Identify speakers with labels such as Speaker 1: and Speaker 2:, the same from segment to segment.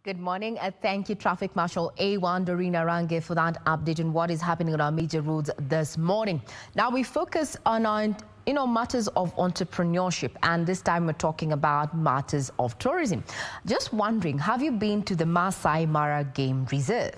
Speaker 1: Good morning. Thank you, Traffic Marshal A1 Dorina Range, for that update on what is happening on our major roads this morning. Now we focus on matters of entrepreneurship, and this time we're talking about matters of tourism. Just wondering, have you been to the Masai Mara Game Reserve?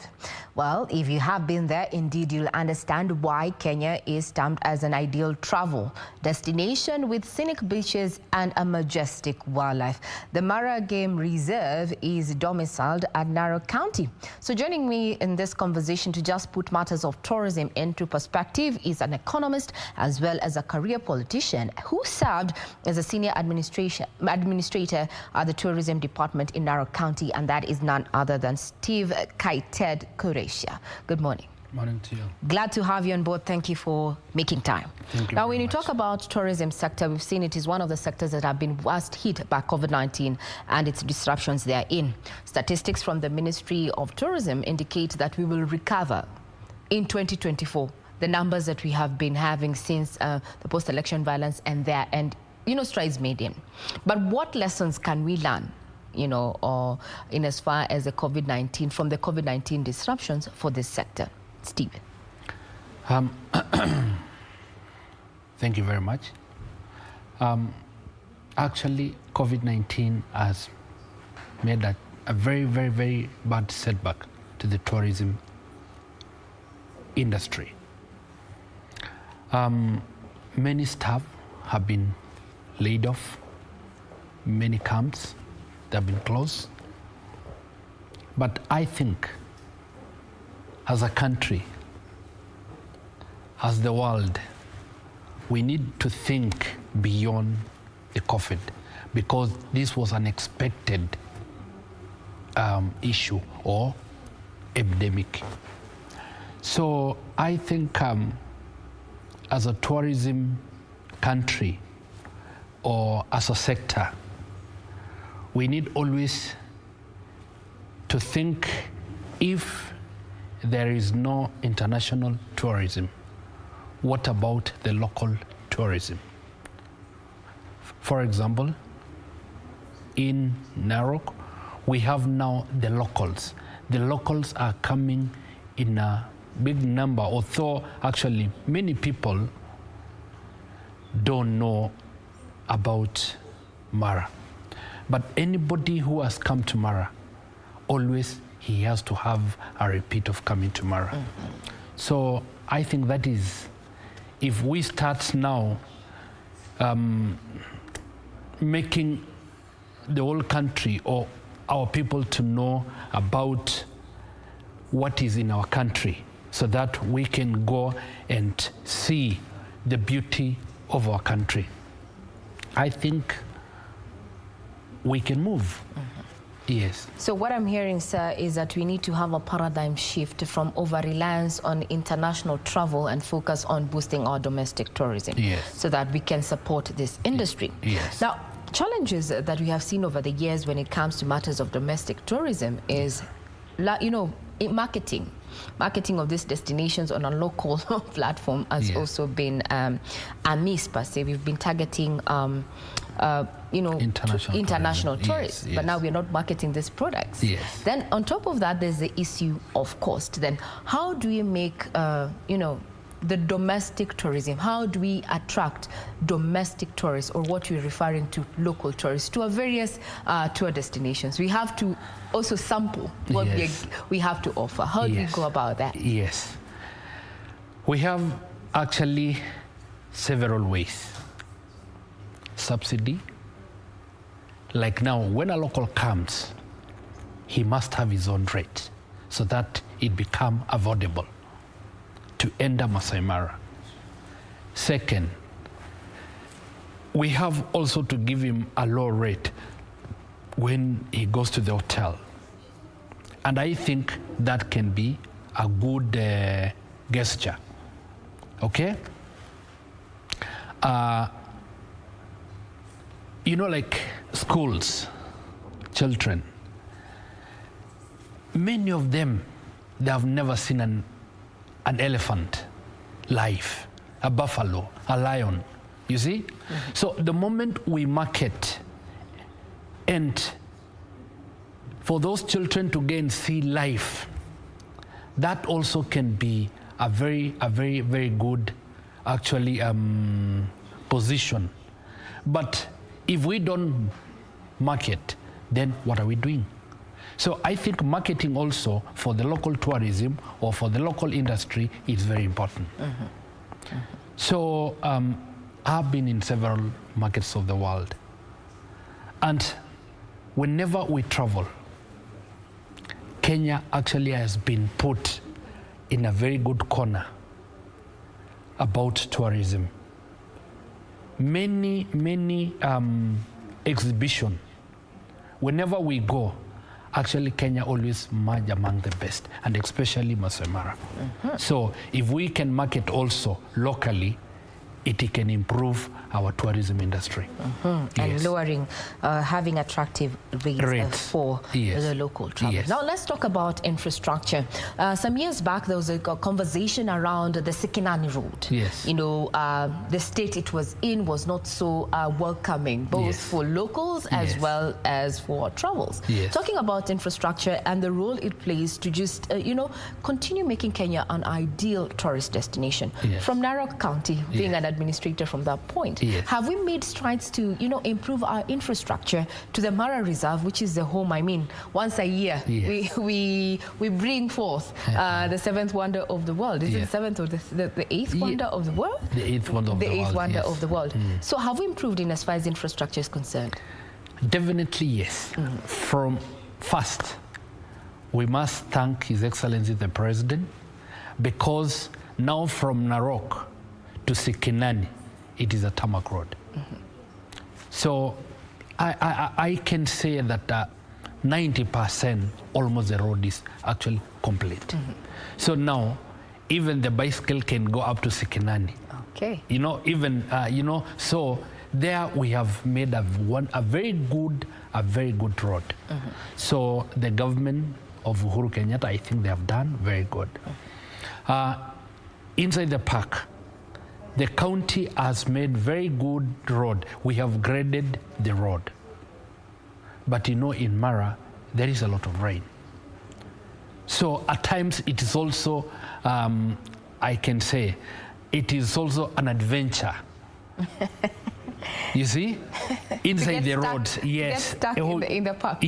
Speaker 1: Well, if you have been there, indeed you'll understand why Kenya is stamped as an ideal travel destination with scenic beaches and a majestic wildlife. The Mara Game Reserve is domiciled at Narok County. So joining me in this conversation to just put matters of tourism into perspective is an economist as well as a career politician who served as a senior administrator at the tourism department in Narok County, and that is none other than Steve Kaitet. Good morning.
Speaker 2: Morning to you.
Speaker 1: Glad to have you on board. Thank you for making time.
Speaker 2: Thank you.
Speaker 1: Now, when you talk about tourism sector, we've seen it is one of the sectors that have been worst hit by COVID-19 and its disruptions therein. Statistics from the Ministry of Tourism indicate that we will recover in 2024 the numbers that we have been having since the post-election violence and strides made in. But what lessons can we learn, or in as far as the COVID-19, from the COVID-19 disruptions for this sector? Steve.
Speaker 2: Thank you very much. Actually, COVID-19 has made a very, very, very bad setback to the tourism industry. Many staff have been laid off. Many camps have been closed. But I think as a country, as the world, we need to think beyond the COVID, because this was an expected issue or epidemic. So I think as a tourism country or as a sector, we need always to think, if there is no international tourism, what about the local tourism? For example, in Narok, we have now the locals. The locals are coming in a big number, although actually many people don't know about Mara. But anybody who has come to Mara, always he has to have a repeat of coming to Mara. Mm-hmm. So I think that is, if we start now making the whole country or our people to know about what is in our country, so that we can go and see the beauty of our country, I think we can move. Mm-hmm. Yes.
Speaker 1: So what I'm hearing, sir, is that we need to have a paradigm shift from over-reliance on international travel and focus on boosting our domestic tourism.
Speaker 2: Yes.
Speaker 1: So that we can support this industry.
Speaker 2: Yes.
Speaker 1: Now, challenges that we have seen over the years when it comes to matters of domestic tourism is, marketing of these destinations on a local platform has also been amiss per se. We've been targeting international tourists, but now we're not marketing these products.
Speaker 2: Yes.
Speaker 1: Then on top of that, there's the issue of cost. Then how do we make the domestic tourism, how do we attract domestic tourists, or what we're referring to local tourists, to our various tour destinations? We have to also sample what we have to offer. How do we go about that?
Speaker 2: Yes. We have actually several ways. Subsidy. Like now, when a local comes, he must have his own rate so that it becomes affordable to enter Masai Mara. Second, we have also to give him a low rate when he goes to the hotel. And I think that can be a good gesture. Okay? Like schools, children, many of them, they have never seen an elephant live, a buffalo, a lion, you see? Mm-hmm. So the moment we market and for those children to gain sea life, that also can be a very good, actually, position. But if we don't market, then what are we doing? So I think marketing also for the local tourism or for the local industry is very important. So I've been in several markets of the world, and whenever we travel, Kenya actually has been put in a very good corner about tourism. Many exhibitions, whenever we go, actually Kenya always merge among the best, and especially Masai Mara. So if we can market also locally, it can improve our tourism industry.
Speaker 1: And lowering, having attractive rates for the local travel. Now let's talk about infrastructure. Some years back, there was a conversation around the Sekinani Road. You know, the state it was in was not so welcoming, both for locals as well as for travels. Talking about infrastructure and the role it plays to just, you know, continue making Kenya an ideal tourist destination. From Narok County, being an administrator from that point, have we made strides to, you know, improve our infrastructure to the Mara Reserve, which is the home, I mean, once a year we bring forth the seventh wonder of the world. Is it the seventh or the eighth wonder of the world?
Speaker 2: The eighth wonder of the world.
Speaker 1: The eighth wonder of the world. So have we improved in as far as infrastructure is concerned? Definitely yes.
Speaker 2: From first, we must thank His Excellency the President, because now from Narok to Sekinani, it is a tarmac road. So I can say that 90% almost the road is actually complete. So now even the bicycle can go up to Sekinani. You know, even you know, so there we have made a very good road. So the government of Uhuru Kenyatta, I think they have done very good. Inside the park, the county has made very good road. We have graded the road. But you know, in Mara, there is a lot of rain. So at times it is also, I can say, it is also an adventure. You see, inside the road,
Speaker 1: get stuck in the park.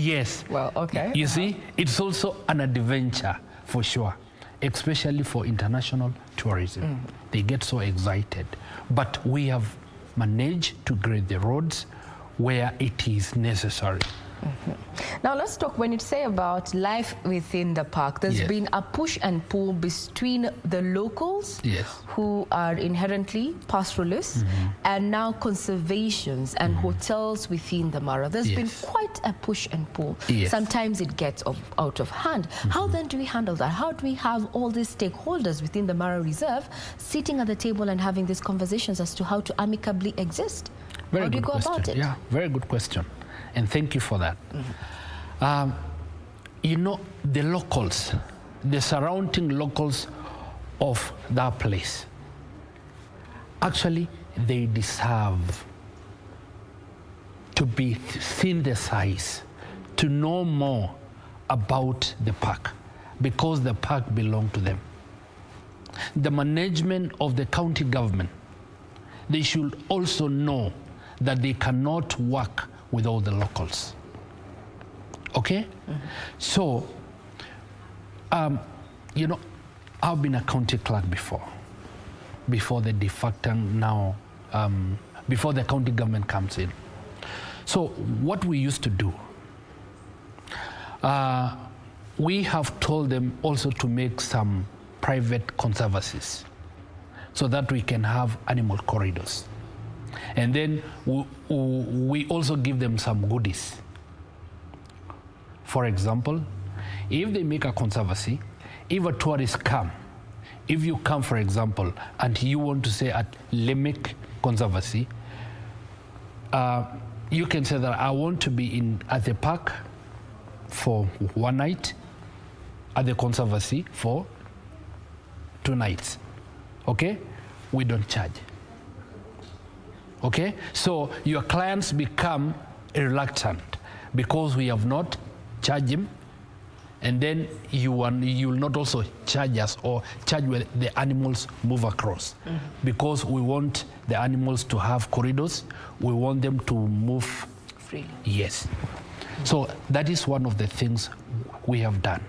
Speaker 1: Well, okay.
Speaker 2: You see, it's also an adventure for sure, especially for international tourism. They get so excited. But we have managed to grade the roads where it is necessary.
Speaker 1: Now let's talk, when you say about life within the park, there's been a push and pull between the locals who are inherently pastoralists and now conservations and hotels within the Mara. There's been quite a push and pull. Sometimes it gets out of hand. How then do we handle that? How do we have all these stakeholders within the Mara Reserve sitting at the table and having these conversations as to how to amicably exist? How do you go about it?
Speaker 2: Yeah, very good question. And thank you for that. You know, the locals, the surrounding locals of that place, actually, they deserve to be synthesized, to know more about the park, because the park belongs to them. The management of the county government, they should also know that they cannot work with all the locals. Okay? So, you know, I've been a county clerk before the de facto now, before the county government comes in. So what we used to do, we have told them also to make some private conservancies so that we can have animal corridors. And then we also give them some goodies. For example, if they make a conservancy, if a tourist come, if you come, for example, and you want to say at Lemek Conservancy, you can say that I want to be at the park for one night, at the conservancy for 2 nights. Okay? We don't charge. Okay? So your clients become reluctant because we have not charge him, and then you will not also charge us or charge where the animals move across, because we want the animals to have corridors. We want them to move
Speaker 1: freely.
Speaker 2: Yes. So that is one of the things we have done.